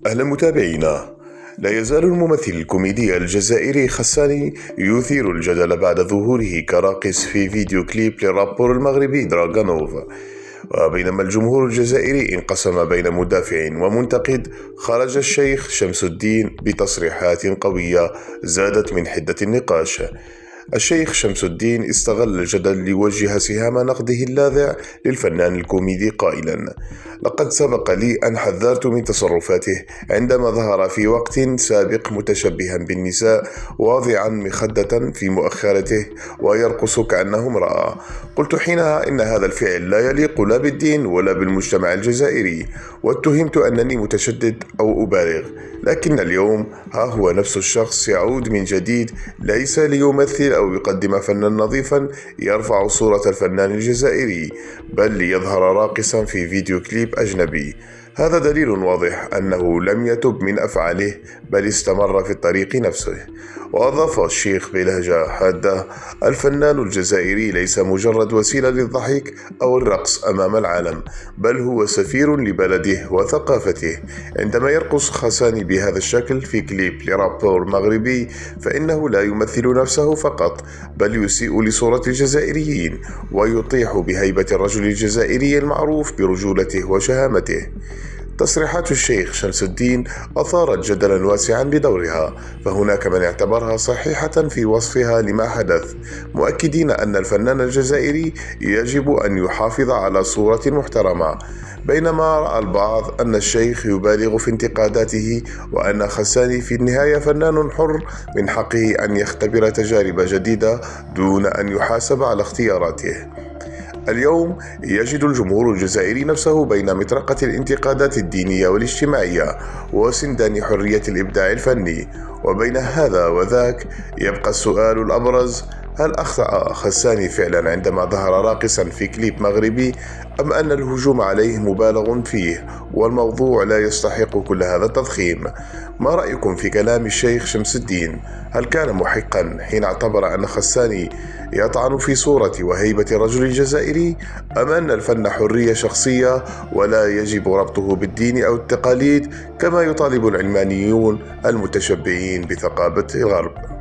أهلا متابعينا. لا يزال الممثل الكوميدي الجزائري خساني يثير الجدل بعد ظهوره كراقص في فيديو كليب للرابور المغربي دراغانوف. وبينما الجمهور الجزائري انقسم بين مدافع ومنتقد، خرج الشيخ شمس الدين بتصريحات قوية زادت من حدة النقاش. الشيخ شمس الدين استغل الجدل ليوجه سهام نقده اللاذع للفنان الكوميدي قائلا: لقد سبق لي أن حذرت من تصرفاته عندما ظهر في وقت سابق متشبها بالنساء واضعا مخدة في مؤخرته ويرقص كأنه امرأة. قلت حينها إن هذا الفعل لا يليق لا بالدين ولا بالمجتمع الجزائري، واتهمت أنني متشدد أو أبالغ. لكن اليوم ها هو نفس الشخص يعود من جديد، ليس ليمثل أو يقدم فنا نظيفا يرفع صورة الفنان الجزائري، بل ليظهر راقصا في فيديو كليب أجنبي. هذا دليل واضح أنه لم يتب من أفعاله، بل استمر في الطريق نفسه. وأضاف الشيخ بلهجة حادة: الفنان الجزائري ليس مجرد وسيلة للضحك أو الرقص أمام العالم، بل هو سفير لبلده وثقافته. عندما يرقص خساني بهذا الشكل في كليب لرابور مغربي، فإنه لا يمثل نفسه فقط، بل يسيء لصورة الجزائريين ويطيح بهيبة الرجل الجزائري المعروف برجولته وشهامته. تصريحات الشيخ شمس الدين أثارت جدلا واسعا بدورها، فهناك من اعتبرها صحيحة في وصفها لما حدث، مؤكدين أن الفنان الجزائري يجب أن يحافظ على صورة محترمة، بينما رأى البعض أن الشيخ يبالغ في انتقاداته، وأن خساني في النهاية فنان حر من حقه أن يختبر تجارب جديدة دون أن يحاسب على اختياراته. اليوم يجد الجمهور الجزائري نفسه بين مطرقة الانتقادات الدينية والاجتماعية وسندان حرية الإبداع الفني، وبين هذا وذاك يبقى السؤال الأبرز: هل أخطأ خساني فعلا عندما ظهر راقصا في كليب مغربي، أم أن الهجوم عليه مبالغ فيه والموضوع لا يستحق كل هذا التضخيم؟ ما رأيكم في كلام الشيخ شمس الدين؟ هل كان محقا حين اعتبر أن خساني يطعن في صورة وهيبة الرجل الجزائري، أم أن الفن حرية شخصية ولا يجب ربطه بالدين أو التقاليد كما يطالب العلمانيون المتشبعين بثقافة الغرب؟